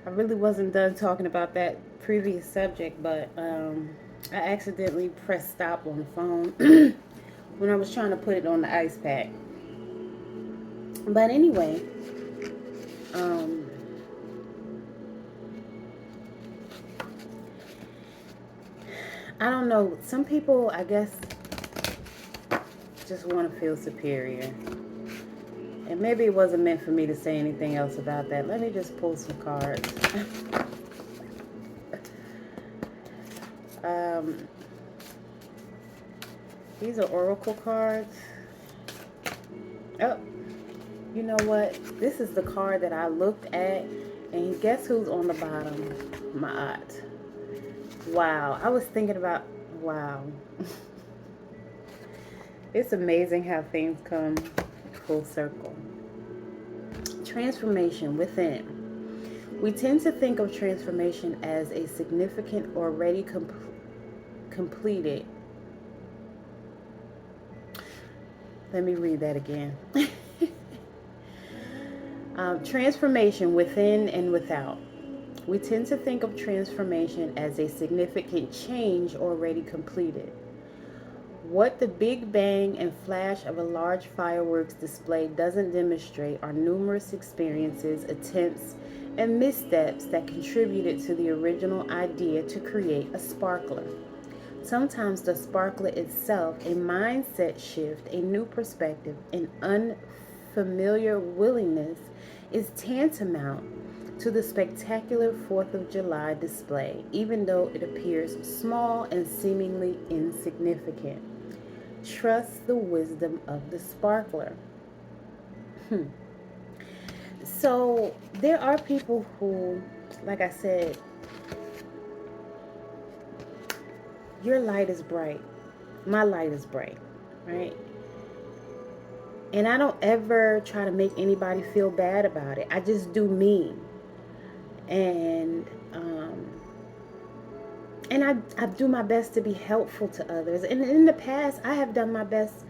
I really wasn't done talking about that previous subject, but I accidentally pressed stop on the phone when I was trying to put it on the ice pack. But anyway, um, I don't know. Some people, I guess, just want to feel superior. And maybe it wasn't meant for me to say anything else about that. Let me just pull some cards. um, these are oracle cards. Oh, you know what? This is the card that I looked at. And guess who's on the bottom? My aunt. Wow. I was thinking about, wow. It's amazing how things come full circle. Transformation within. We tend to think of transformation as a significant, already completed. Let me read that again. Transformation within and without. We tend to think of transformation as a significant change already completed. What the Big Bang and flash of a large fireworks display doesn't demonstrate are numerous experiences, attempts, and missteps that contributed to the original idea to create a sparkler. Sometimes the sparkler itself, a mindset shift, a new perspective, an unfamiliar willingness, is tantamount to the spectacular 4th of July display, even though it appears small and seemingly insignificant. Trust the wisdom of the sparkler. So there are people who, like I said, your light is bright. My light is bright, right? And I don't ever try to make anybody feel bad about it. I just do me. And I do my best to be helpful to others. And in the past, I have done my best,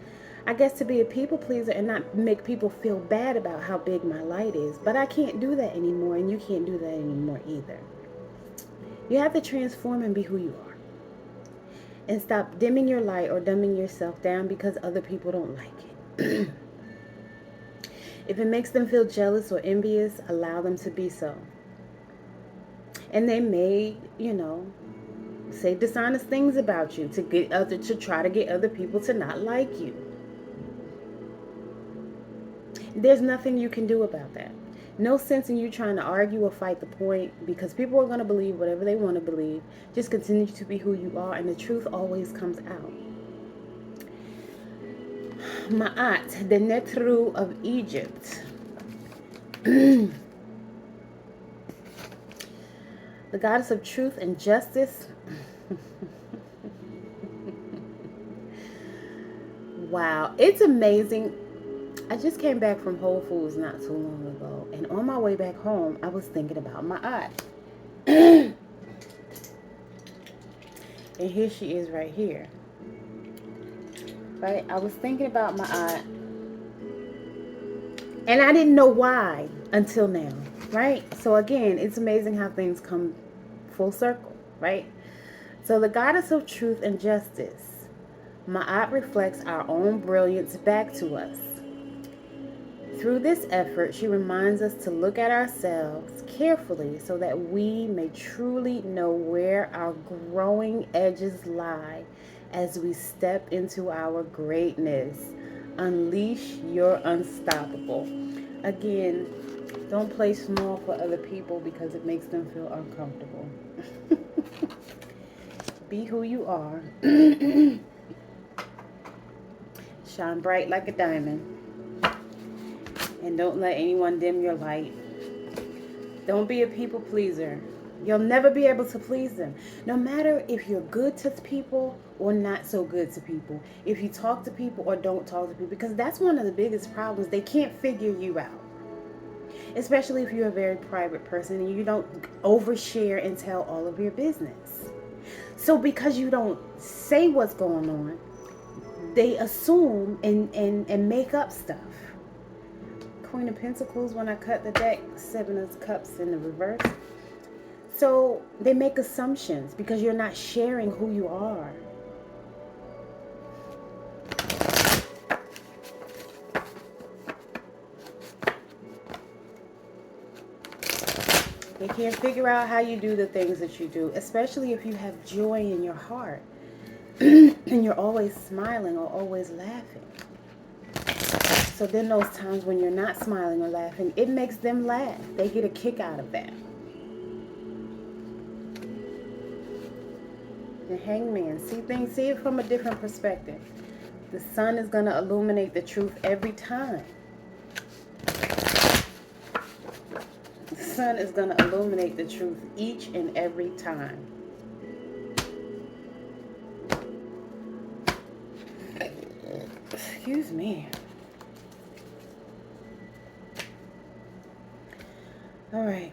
I guess, to be a people pleaser and not make people feel bad about how big my light is. But I can't do that anymore, and you can't do that anymore either. You have to transform and be who you are. And stop dimming your light or dumbing yourself down because other people don't like it. If it makes them feel jealous or envious, allow them to be so. And they may, say dishonest things about you to try to get other people to not like you. There's nothing you can do about that. No sense in you trying to argue or fight the point because people are going to believe whatever they want to believe. Just continue to be who you are, and the truth always comes out. Ma'at, the Netru of Egypt. The goddess of truth and justice. Wow, it's amazing. I just came back from Whole Foods not too long ago, and on my way back home, I was thinking about my aunt. And here she is right here. Right? I was thinking about my aunt, and I didn't know why until now. Right? So again, it's amazing how things come full circle. Right? So the goddess of truth and justice. Ma'at reflects our own brilliance back to us. Through this effort, she reminds us to look at ourselves carefully so that we may truly know where our growing edges lie as we step into our greatness. Unleash your unstoppable. Again, don't play small for other people because it makes them feel uncomfortable. Be who you are. Shine bright like a diamond. And don't let anyone dim your light. Don't be a people pleaser. You'll never be able to please them. No matter if you're good to people or not so good to people. If you talk to people or don't talk to people. Because that's one of the biggest problems. They can't figure you out. Especially if you're a very private person and you don't overshare and tell all of your business. So because you don't say what's going on, they assume and make up stuff. Queen of Pentacles when I cut the deck, 7 of Cups in the reverse. So they make assumptions because you're not sharing who you are. They can't figure out how you do the things that you do, especially if you have joy in your heart and you're always smiling or always laughing. So then those times when you're not smiling or laughing, it makes them laugh. They get a kick out of that. The Hangman, see it from a different perspective. The sun is going to illuminate the truth every time. The sun is going to illuminate the truth each and every time. Excuse me. All right.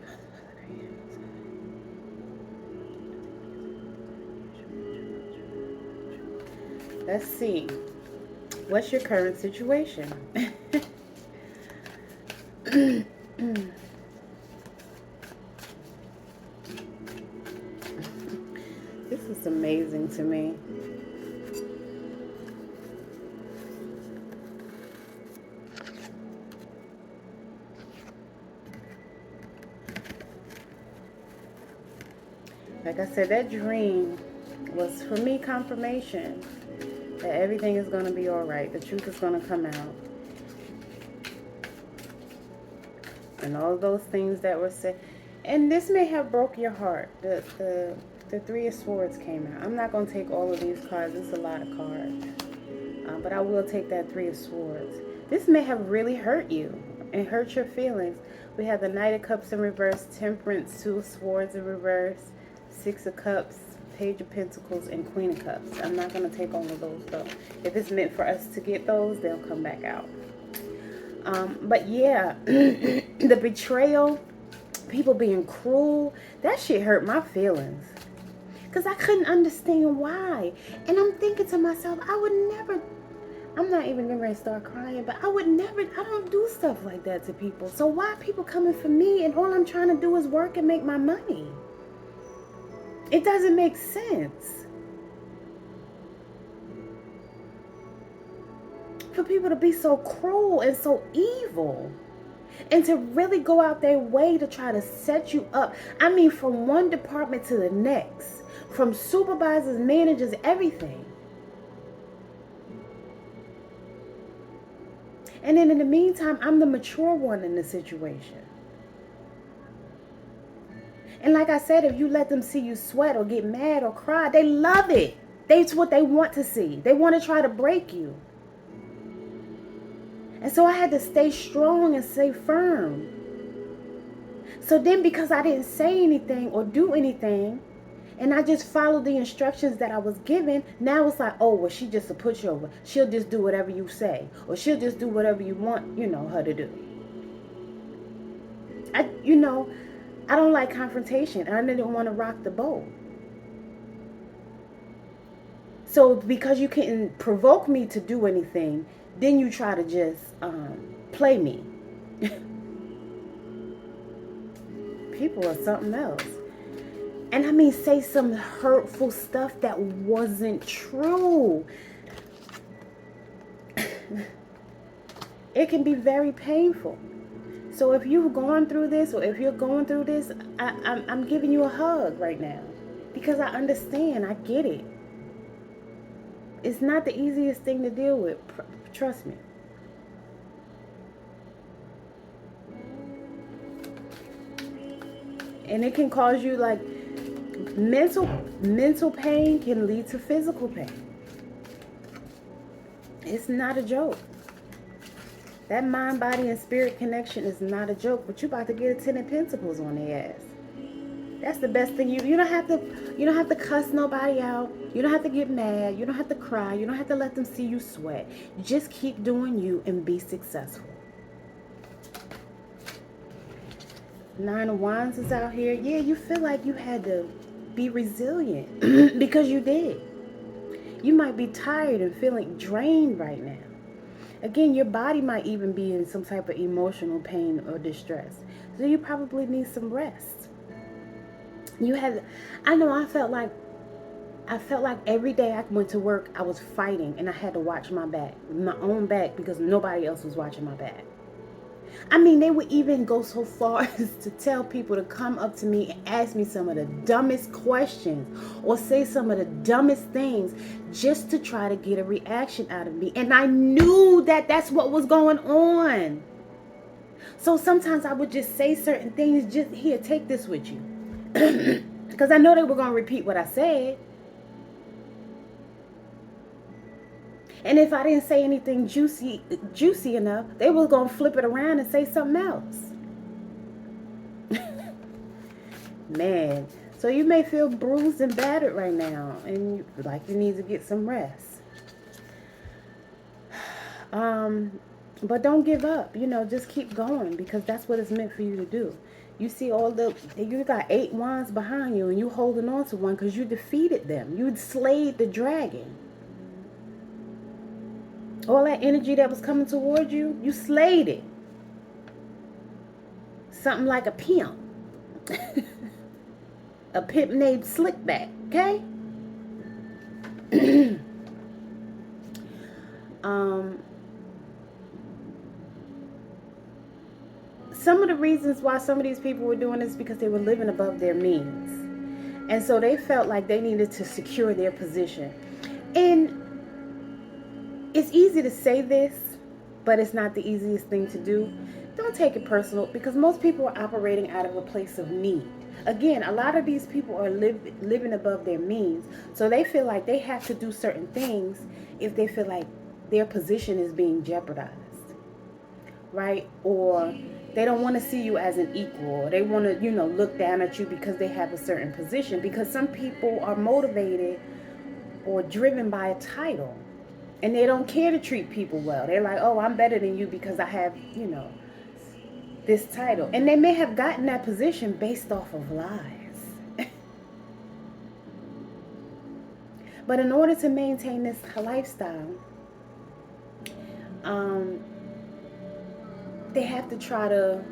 Let's see. What's your current situation? This is amazing to me. Like I said, that dream was, for me, confirmation that everything is going to be all right. The truth is going to come out. And all those things that were said. And this may have broke your heart. The Three of Swords came out. I'm not going to take all of these cards. It's a lot of cards. But I will take that Three of Swords. This may have really hurt you and hurt your feelings. We have the Knight of Cups in reverse, Temperance, Two of Swords in reverse, Six of Cups, Page of Pentacles, and Queen of Cups. I'm not going to take all of those, though. If it's meant for us to get those, they'll come back out. But yeah, the betrayal, people being cruel, that shit hurt my feelings. Because I couldn't understand why. And I'm thinking to myself, I would never, I'm not even getting ready to start crying, but I would never, I don't do stuff like that to people. So why are people coming for me and all I'm trying to do is work and make my money? It doesn't make sense. For people to be so cruel and so evil. And to really go out their way to try to set you up. I mean, from one department to the next. From supervisors, managers, everything. And then in the meantime, I'm the mature one in the situation. And like I said, if you let them see you sweat or get mad or cry, they love it. That's what they want to see. They want to try to break you. And so I had to stay strong and stay firm. So then because I didn't say anything or do anything, and I just followed the instructions that I was given, now it's like, oh, well, she just a pushover. She'll just do whatever you say. Or she'll just do whatever you want, her to do. I don't like confrontation. And I didn't want to rock the boat. So because you couldn't provoke me to do anything, then you try to just play me. People are something else. And I mean, say some hurtful stuff that wasn't true. It can be very painful. So if you've gone through this, or if you're going through this, I'm giving you a hug right now. Because I understand, I get it. It's not the easiest thing to deal with. Trust me. And it can cause you like mental pain can lead to physical pain. It's not a joke. That mind, body, and spirit connection is not a joke. But you're about to get a 10 of Pentacles on their ass. That's the best thing. You don't have to cuss nobody out. You don't have to get mad. You don't have to cry. You don't have to let them see you sweat. Just keep doing you and be successful. Nine of Wands is out here. Yeah, you feel like you had to be resilient because you did. You might be tired and feeling drained right now. Again, your body might even be in some type of emotional pain or distress. So you probably need some rest. You had, I know I felt like every day I went to work, I was fighting and I had to watch my own back, because nobody else was watching my back. I mean, they would even go so far as to tell people to come up to me and ask me some of the dumbest questions or say some of the dumbest things just to try to get a reaction out of me. And I knew that that's what was going on. So sometimes I would just say certain things, just here, take this with you. Because I know they were going to repeat what I said. And if I didn't say anything juicy enough, they were going to flip it around and say something else. Man, so you may feel bruised and battered right now, and you need to get some rest. But don't give up. Just keep going, because that's what it's meant for you to do. You see you got 8 wands behind you, and you holding on to one because you defeated them. You slayed the dragon. All that energy that was coming toward you, you slayed it. Something like a pimp. A pimp named Slickback, okay? Some of the reasons why some of these people were doing this because they were living above their means. And so they felt like they needed to secure their position. And it's easy to say this, but it's not the easiest thing to do. Don't take it personal, because most people are operating out of a place of need. Again, a lot of these people are living above their means. So they feel like they have to do certain things if they feel like their position is being jeopardized. Right? Or they don't want to see you as an equal. Or they want to, look down at you because they have a certain position. Because some people are motivated or driven by a title. And they don't care to treat people well. They're like, oh, I'm better than you because I have, this title. And they may have gotten that position based off of lies. But in order to maintain this lifestyle, they have to try to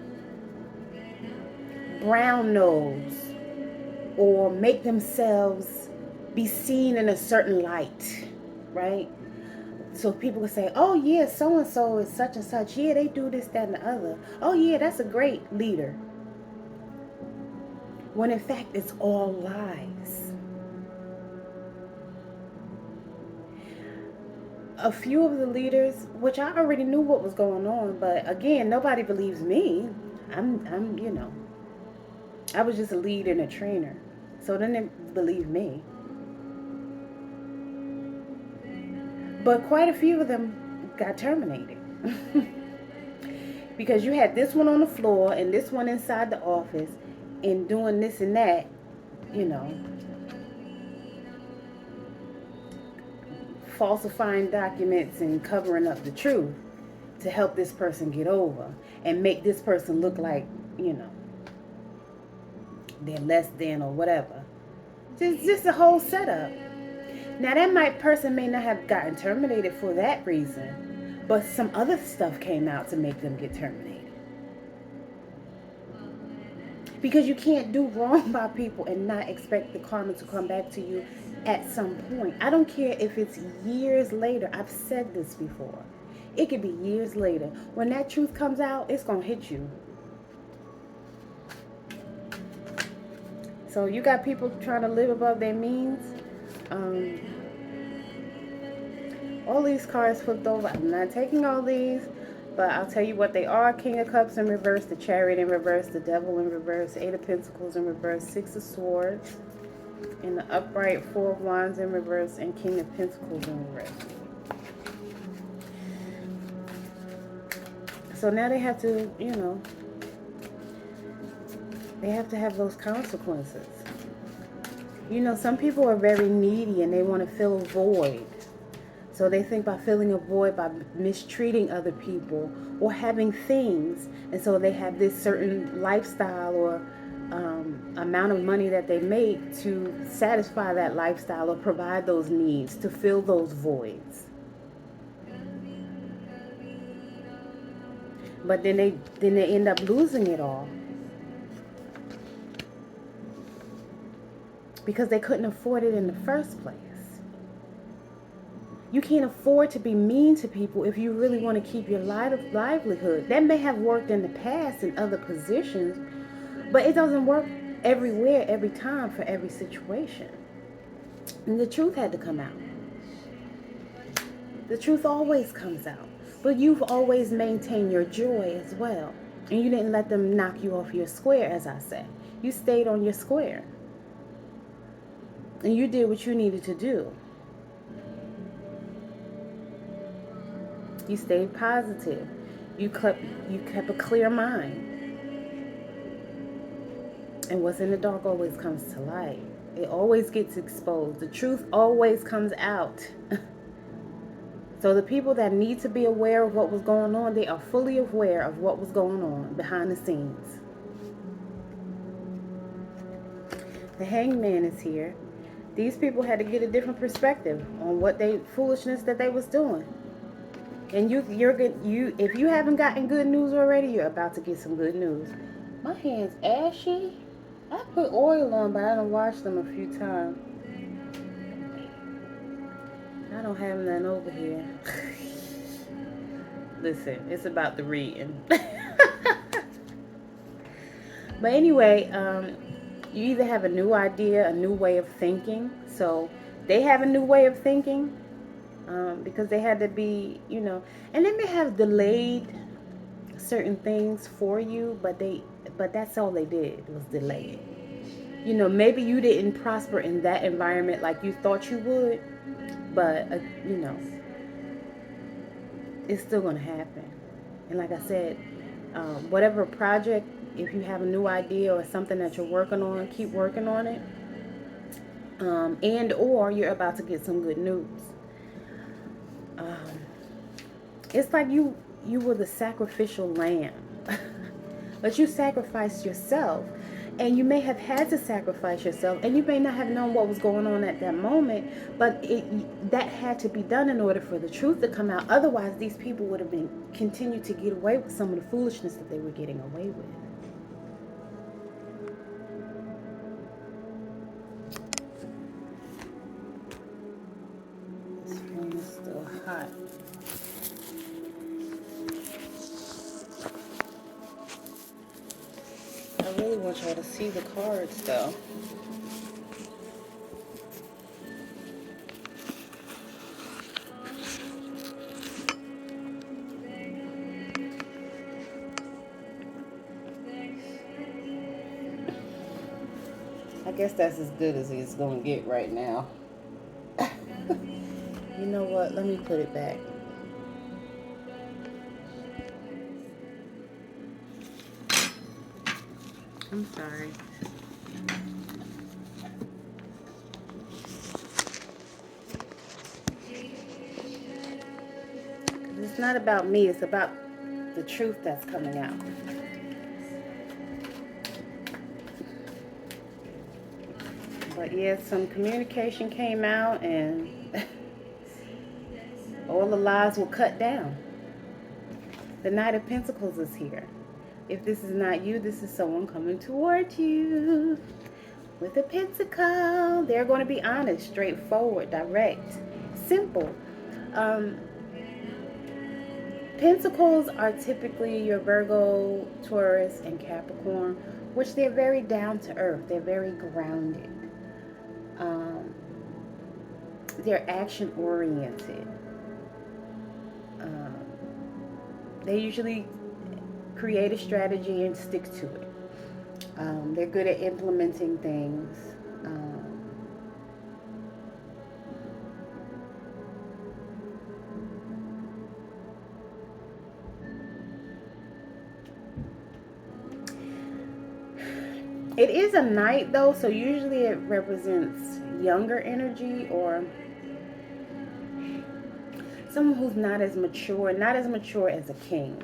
brown nose or make themselves be seen in a certain light, right? So people can say, oh yeah, so-and-so is such and such. Yeah, they do this, that, and the other. Oh yeah, that's a great leader. When in fact, it's all lies. A few of the leaders, which I already knew what was going on, but again, nobody believes me. I'm I was just a lead and a trainer. So they didn't believe me. But quite a few of them got terminated. Because you had this one on the floor and this one inside the office and doing this and that, falsifying documents and covering up the truth to help this person get over and make this person look like, they're less than or whatever. Just a whole setup. Now that person may not have gotten terminated for that reason, but some other stuff came out to make them get terminated. Because you can't do wrong by people and not expect the karma to come back to you at some point. I don't care if it's years later. I've said this before. It could be years later. When that truth comes out, it's going to hit you. So you got people trying to live above their means. All these cards flipped over. I'm not taking all these, but I'll tell you what they are. King of Cups in reverse, the Chariot in reverse, the Devil in reverse, Eight of Pentacles in reverse, Six of Swords in the upright, Four of Wands in reverse, and King of Pentacles in reverse. So now they have to, they have to have those consequences. Some people are very needy and they want to fill a void. So they think by filling a void, by mistreating other people or having things. And so they have this certain lifestyle or amount of money that they make to satisfy that lifestyle or provide those needs, to fill those voids. But then they end up losing it all. because they couldn't afford it in the first place. You can't afford to be mean to people if you really want to keep your livelihood. That may have worked in the past in other positions, but it doesn't work everywhere, every time, for every situation. And the truth had to come out. The truth always comes out. But you've always maintained your joy as well. And you didn't let them knock you off your square, as I say. You stayed on your square. And you did what you needed to do. You stayed positive. You kept a clear mind. And what's in the dark always comes to light. It always gets exposed. The truth always comes out. So the people that need to be aware of what was going on, they are fully aware of what was going on behind the scenes. The Hangman is here. These people had to get a different perspective on what foolishness that they was doing. And if you haven't gotten good news already, you're about to get some good news. My hand's ashy. I put oil on, but I don't wash them a few times. I don't have none over here. Listen, it's about the reading. But anyway, you either have a new idea, a new way of thinking. So they have a new way of thinking because they had to be, and they may have delayed certain things for you, but that's all they did was delay it. Maybe you didn't prosper in that environment like you thought you would, but it's still going to happen. And like I said, whatever project, if you have a new idea or something that you're working on, keep working on it. And or you're about to get some good news. It's like you were the sacrificial lamb. But you sacrificed yourself. And you may have had to sacrifice yourself. And you may not have known what was going on at that moment. But that had to be done in order for the truth to come out. Otherwise, these people would have continued to get away with some of the foolishness that they were getting away with. This phone is still hot. I really want y'all to see the cards, though. I guess that's as good as it's going to get right now. You know what? Let me put it back. I'm sorry. It's not about me. It's about the truth that's coming out. But yeah, some communication came out and all the lies were cut down. The Knight of Pentacles is here. If this is not you, this is someone coming toward you with a pentacle. They're going to be honest, straightforward, direct, simple. Pentacles are typically your Virgo, Taurus, and Capricorn, which they're very down to earth. They're very grounded. They're action oriented. They usually create a strategy and stick to it. They're good at implementing things. It is a knight though, so usually it represents younger energy or someone who's not as mature as a king.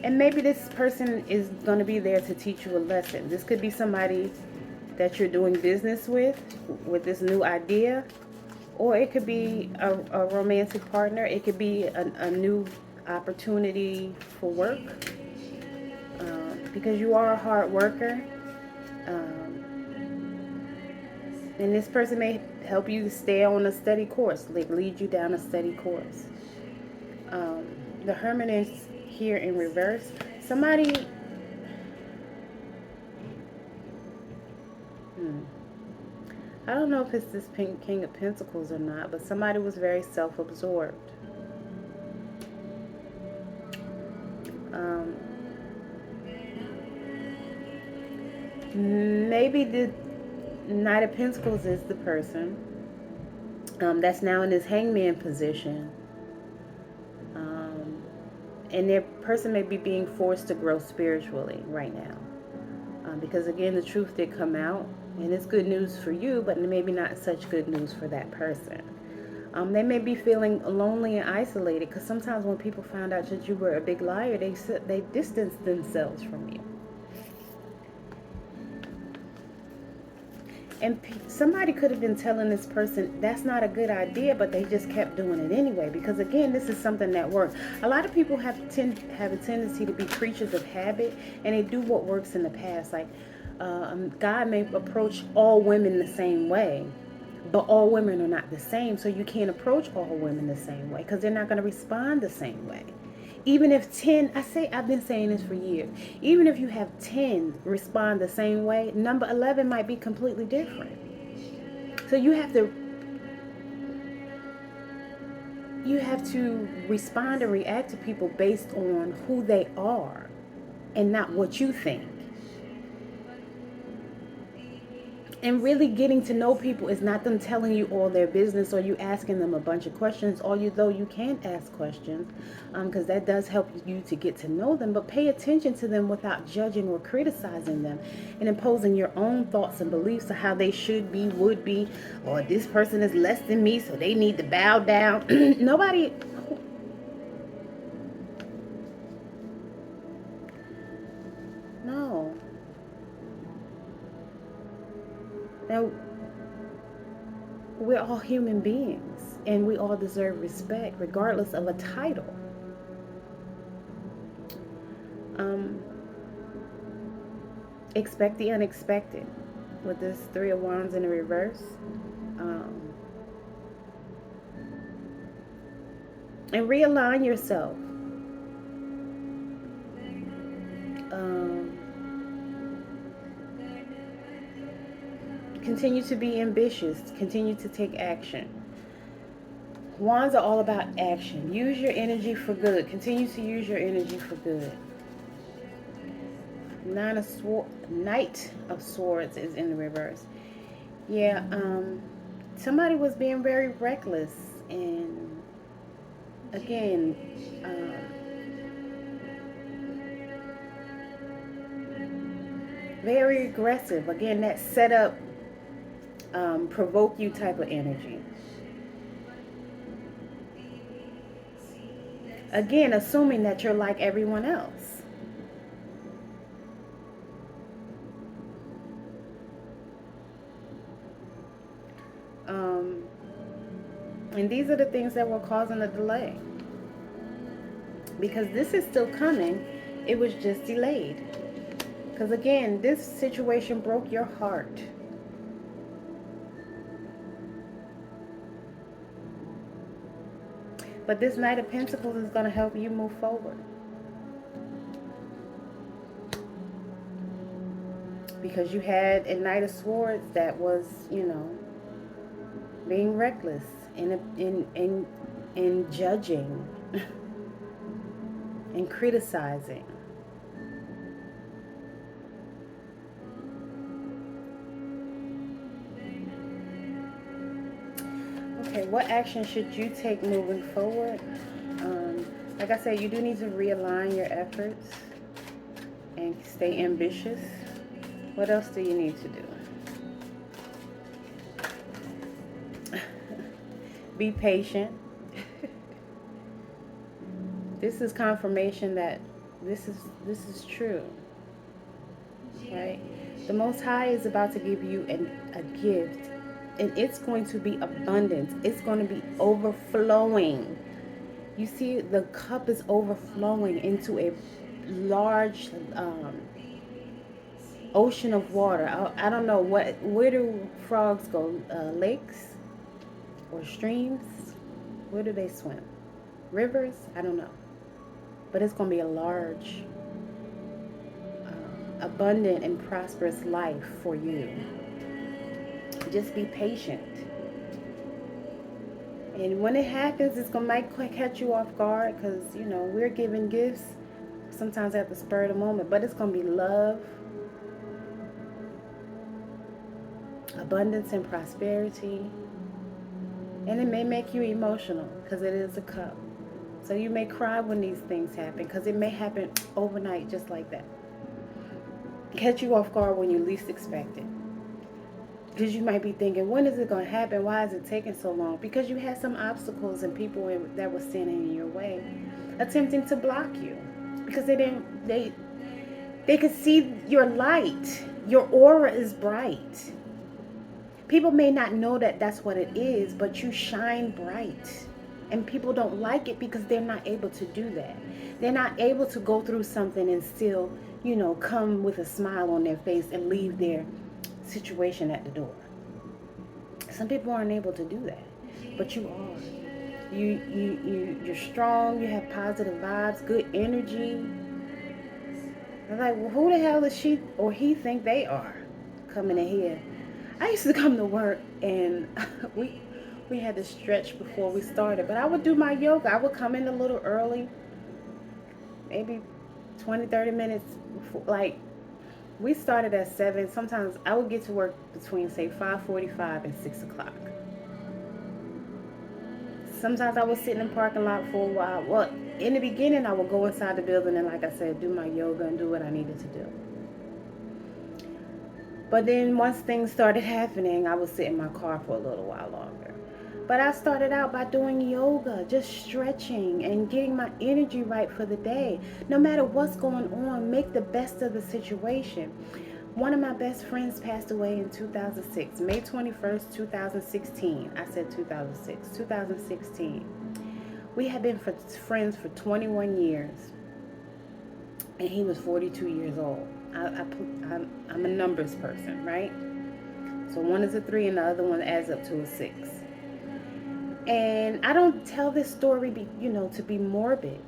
And maybe this person is going to be there to teach you a lesson. This could be somebody that you're doing business with this new idea. Or it could be a romantic partner. It could be a new opportunity for work. Because you are a hard worker. And this person may help you stay on a steady course, like lead you down a steady course. The Hermit is here in reverse. Somebody, I don't know if it's this pink King of Pentacles or not, but somebody was very self-absorbed. Maybe the Knight of Pentacles is the person that's now in this hangman position. And their person may be being forced to grow spiritually right now. Because again, the truth did come out. And it's good news for you, but maybe not such good news for that person. They may be feeling lonely and isolated, because sometimes when people found out that you were a big liar, they distanced themselves from you. And somebody could have been telling this person that's not a good idea, but they just kept doing it anyway. Because again, this is something that works. A lot of people have a tendency to be creatures of habit, and they do what works in the past. Like God may approach all women the same way, but all women are not the same. So you can't approach all women the same way, because they're not going to respond the same way. Even if 10, I've been saying this for years, even if you have 10 respond the same way, number 11 might be completely different. So you have to respond and react to people based on who they are and not what you think. And really getting to know people is not them telling you all their business or you asking them a bunch of questions, although you can ask questions, because that does help you to get to know them. But pay attention to them without judging or criticizing them and imposing your own thoughts and beliefs of how they should be, would be, or this person is less than me, so they need to bow down. Nobody... No. Now, we're all human beings, and we all deserve respect, regardless of a title. Expect the unexpected with this Three of Wands in the reverse. And realign yourself. Continue to be ambitious. Continue to take action. Wands are all about action. Use your energy for good. Continue to use your energy for good. Knight of Swords is in the reverse. Yeah, somebody was being very reckless, and again, very aggressive. Again, that set up, provoke you type of energy. Again, assuming that you're like everyone else. And these are the things that were causing the delay. Because this is still coming. It was just delayed. Because again, this situation broke your heart. But this Knight of Pentacles is going to help you move forward. Because you had a Knight of Swords that was, being reckless in judging and criticizing. Okay, what action should you take moving forward? Like I said, you do need to realign your efforts and stay ambitious. What else do you need to do? Be patient. This is confirmation that this is true. Right? The Most High is about to give you a gift, and it's going to be abundance. It's going to be overflowing. You see, the cup is overflowing into a large ocean of water. I don't know where do frogs go? Lakes or streams? Where do they swim? Rivers? I don't know. But it's going to be a large, abundant, and prosperous life for you. Just be patient. And when it happens, it's going to might catch you off guard because, we're giving gifts sometimes at the spur of the moment. But it's going to be love, abundance, and prosperity. And it may make you emotional because it is a cup. So you may cry when these things happen because it may happen overnight just like that. Catch you off guard when you least expect it. Because you might be thinking, when is it going to happen? Why is it taking so long? Because you had some obstacles and people that were standing in your way, attempting to block you. Because they could see your light. Your aura is bright. People may not know that that's what it is, but you shine bright. And people don't like it because they're not able to do that. They're not able to go through something and still, come with a smile on their face and leave their situation at the door. Some people aren't able to do that, but you are. You're strong. You have positive vibes, good energy. I'm like, well, who the hell is she or he think they are coming in here? I used to come to work and we had to stretch before we started, but I would do my yoga. I would come in a little early, maybe 20, 30 minutes before. Like, we started at 7. Sometimes I would get to work between, say, 5:45 and 6 o'clock. Sometimes I would sit in the parking lot for a while. Well, in the beginning, I would go inside the building and, like I said, do my yoga and do what I needed to do. But then once things started happening, I would sit in my car for a little while longer. But I started out by doing yoga, just stretching and getting my energy right for the day. No matter what's going on, make the best of the situation. One of my best friends passed away in 2006, May 21st, 2016. I said 2006, 2016. We had been friends for 21 years, and he was 42 years old. I'm a numbers person, right? So one is a 3 and the other one adds up to a 6. And I don't tell this story, to be morbid.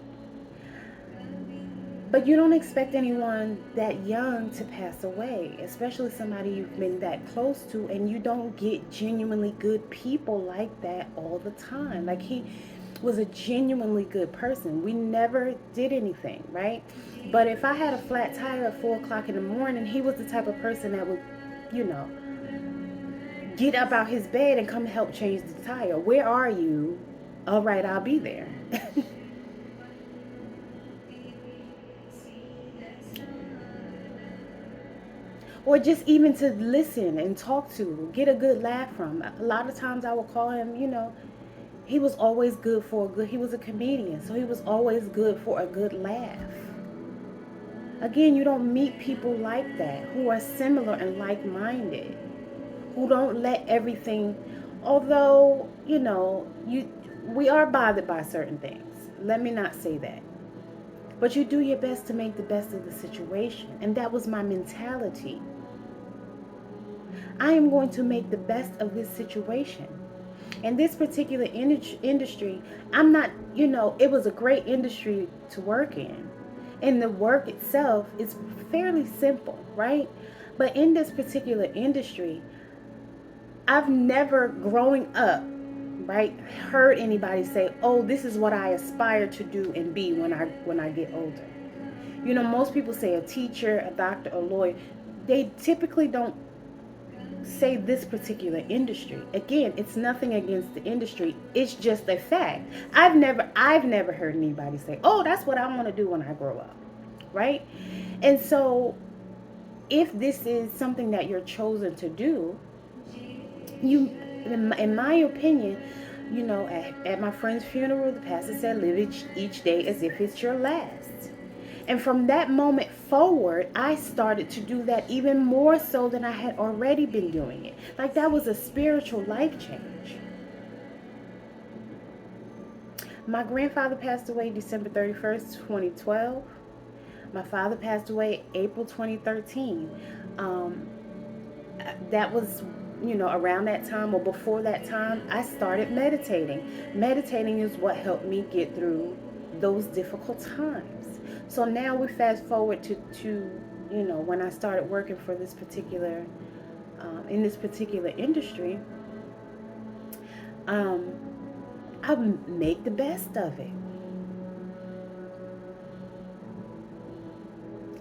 But you don't expect anyone that young to pass away, especially somebody you've been that close to, and you don't get genuinely good people like that all the time. Like, he was a genuinely good person. We never did anything, right? But if I had a flat tire at 4 o'clock in the morning, he was the type of person that would, get up out his bed and come help change the tire. Where are you? All right, I'll be there. Or just even to listen and talk to, get a good laugh from. A lot of times I will call him, he was always good he was a comedian, so he was always good for a good laugh. Again, you don't meet people like that who are similar and like-minded, who don't let everything, although, we are bothered by certain things. Let me not say that. But you do your best to make the best of the situation. And that was my mentality. I am going to make the best of this situation. And this particular industry, I'm not, it was a great industry to work in. And the work itself is fairly simple, right? But in this particular industry, I've never, growing up, right, heard anybody say, oh, this is what I aspire to do and be when I get older. Most people say a teacher, a doctor, a lawyer. They typically don't say this particular industry. Again, it's nothing against the industry. It's just a fact. I've never heard anybody say, oh, that's what I want to do when I grow up, right? And so if this is something that you're chosen to do, you, in my opinion, at my friend's funeral, the pastor said, live each day as if it's your last. And from that moment forward, I started to do that even more so than I had already been doing it. Like, that was a spiritual life change. My grandfather passed away December 31st, 2012. My father passed away April 2013. Um, that was, around that time or before that time, I started meditating. Meditating is what helped me get through those difficult times. So now we fast forward to when I started working for this particular, in this particular industry. um, I make the best of it.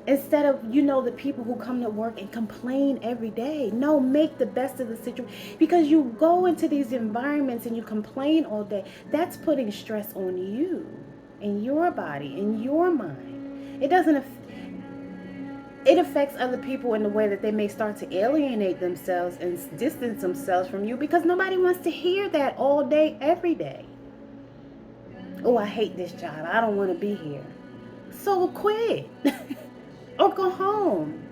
Instead of, the people who come to work and complain every day. No, make the best of the situation. Because you go into these environments and you complain all day. That's putting stress on you, in your body, in your mind. It affects other people in the way that they may start to alienate themselves and distance themselves from you, because nobody wants to hear that all day, every day. Oh, I hate this job. I don't want to be here. So quit. Or go home.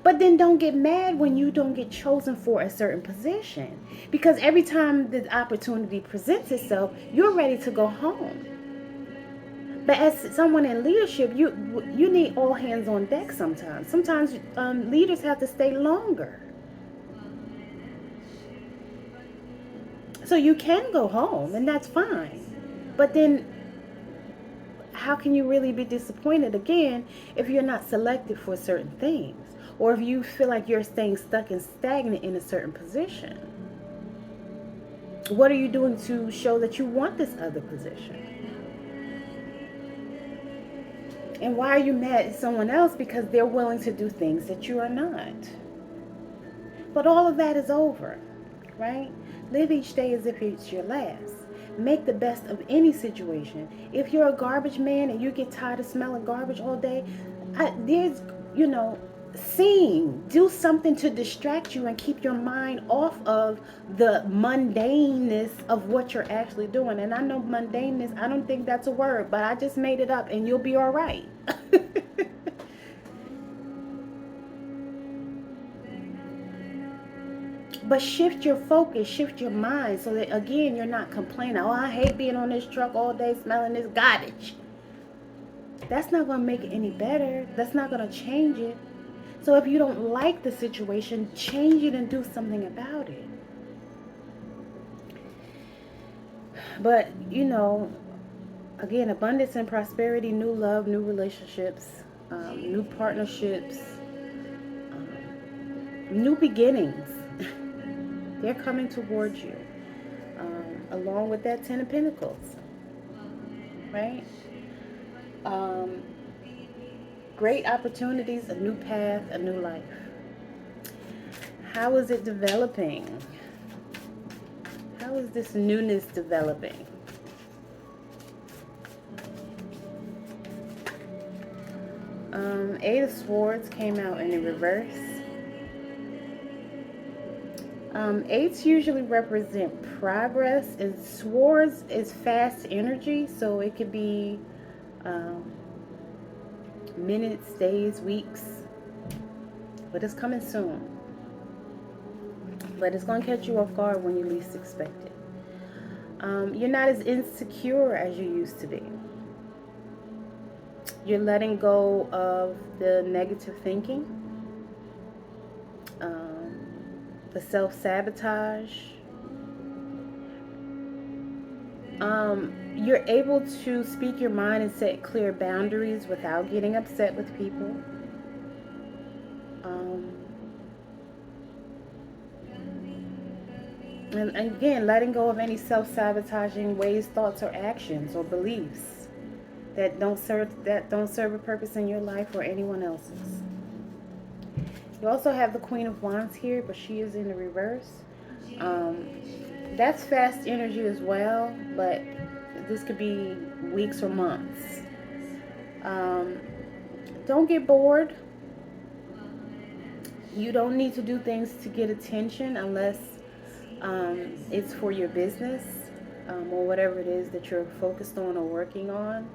But then don't get mad when you don't get chosen for a certain position. Because every time the opportunity presents itself, you're ready to go home. But as someone in leadership, you need all hands on deck sometimes. Sometimes leaders have to stay longer. So you can go home, and that's fine. But then how can you really be disappointed again if you're not selected for certain things? Or if you feel like you're staying stuck and stagnant in a certain position? What are you doing to show that you want this other position? And why are you mad at someone else because they're willing to do things that you are not? But all of that is over, right? Live each day as if it's your last. Make the best of any situation. If you're a garbage man and you get tired of smelling garbage all day, sing. Do something to distract you and keep your mind off of the mundaneness of what you're actually doing. And I know mundaneness, I don't think that's a word, but I just made it up, and you'll be all right. But shift your focus, shift your mind, so that again you're not complaining. Oh, I hate being on this truck all day smelling this garbage. That's not going to make it any better. That's not going to change it. So if you don't like the situation, change it and do something about it. But, again, abundance and prosperity, new love, new relationships, new partnerships, new beginnings. They're coming towards you, along with that 10 of Pentacles, right? Great opportunities, a new path, a new life. How is it developing? How is this newness developing? Eight of Swords came out in the reverse. Eights usually represent progress, and Swords is fast energy, so it could be minutes, days, weeks, but it's coming soon. But it's going to catch you off guard when you least expect it. You're not as insecure as you used to be. You're letting go of the negative thinking, the self-sabotage. You're able to speak your mind and set clear boundaries without getting upset with people. And again, letting go of any self-sabotaging ways, thoughts, or actions or beliefs that don't serve a purpose in your life or anyone else's. You also have the Queen of Wands here, but she is in the reverse. That's fast energy as well, but this could be weeks or months. Don't get bored. You don't need to do things to get attention unless it's for your business, or whatever it is that you're focused on or working on.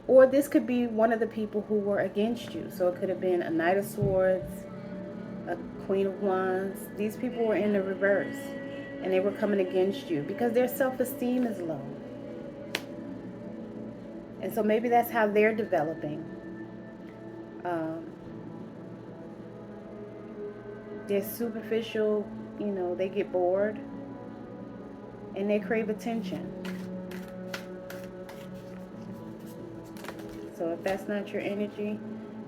Or this could be one of the people who were against you. So it could have been a Knight of Swords, a Queen of Wands. These people were in the reverse. and they were coming against you because their self-esteem is low. And so maybe that's how they're developing. They're superficial, they get bored and they crave attention. So if that's not your energy,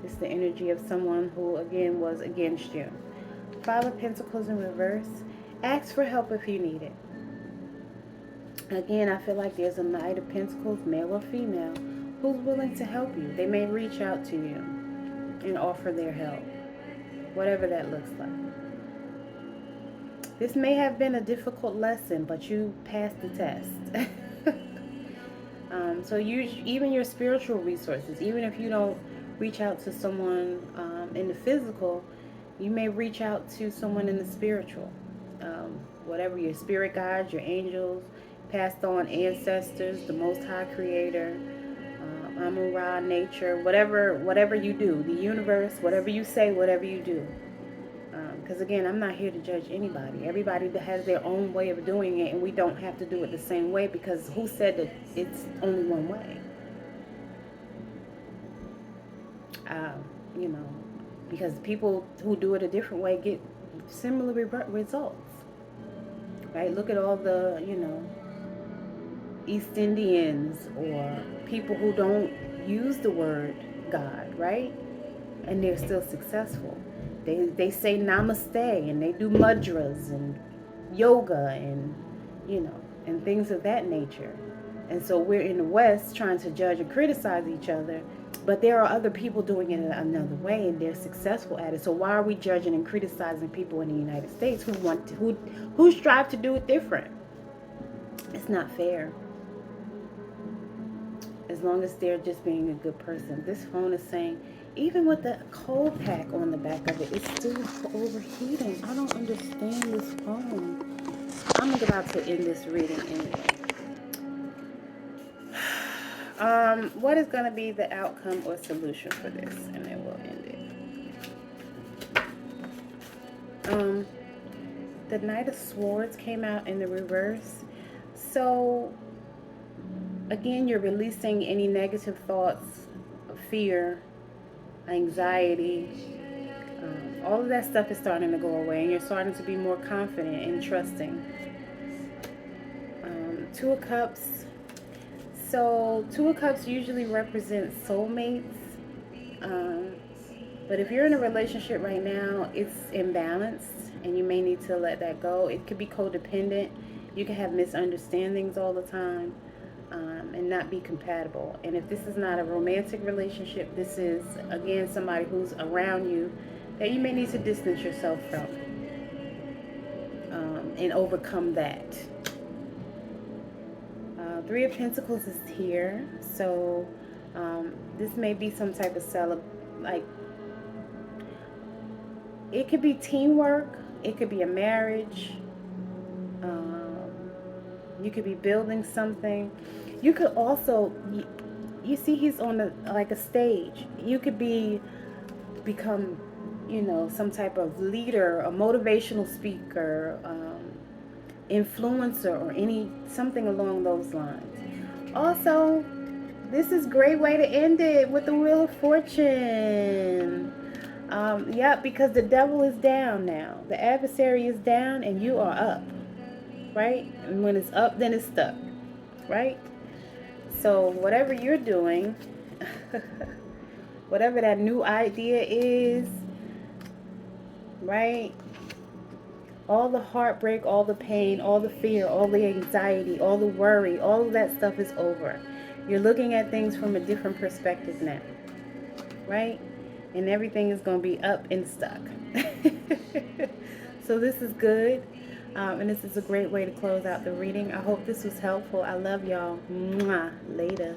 it's the energy of someone who, again, was against you. Five of Pentacles in reverse. Ask for help if you need it. Again, I feel like there's a Knight of Pentacles, male or female, who's willing to help you. They may reach out to you and offer their help, whatever that looks like. This may have been a difficult lesson, but you passed the test. So even your spiritual resources, even if you don't reach out to someone in the physical, you may reach out to someone in the spiritual. Whatever your spirit guides, your angels, passed on ancestors, the Most High Creator, Amun-Ra, nature, whatever you do, the universe, whatever you say, whatever you do. Because again, I'm not here to judge anybody. Everybody has their own way of doing it, and we don't have to do it the same way, because who said that it's only one way? Because people who do it a different way get similar results, right? Look at all the, East Indians or people who don't use the word God, right? And they're still successful. They say namaste, and they do mudras and yoga and, and things of that nature. And so we're in the West trying to judge and criticize each other, but there are other people doing it another way, and they're successful at it. So why are we judging and criticizing people in the United States who strive to do it different? It's not fair. As long as they're just being a good person. This phone is saying, even with the cold pack on the back of it, it's still overheating. I don't understand this phone. I'm about to end this reading anyway. What is going to be the outcome or solution for this? And then we'll end it. The Knight of Swords came out in the reverse. So, again, you're releasing any negative thoughts, fear, anxiety. All of that stuff is starting to go away, and you're starting to be more confident and trusting. Two of Cups. So, Two of Cups usually represents soulmates. But if you're in a relationship right now, it's imbalanced, and you may need to let that go. It could be codependent. You can have misunderstandings all the time. And not be compatible. And if this is not a romantic relationship, this is, again, somebody who's around you that you may need to distance yourself from and overcome that. Three of Pentacles is here. So this may be some type of it could be teamwork, it could be a marriage, you could be building something. You could also, you see he's on a stage. You could become, some type of leader, a motivational speaker, influencer, or something along those lines. Also, this is a great way to end it with the Wheel of Fortune. Because the devil is down now. The adversary is down and you are up, right? And when it's up, then it's stuck, right? So whatever you're doing, whatever that new idea is, right? All the heartbreak, all the pain, all the fear, all the anxiety, all the worry, all of that stuff is over. You're looking at things from a different perspective now, right? And everything is going to be up and stuck. So this is good. And this is a great way to close out the reading. I hope this was helpful. I love y'all. Mwah. Later.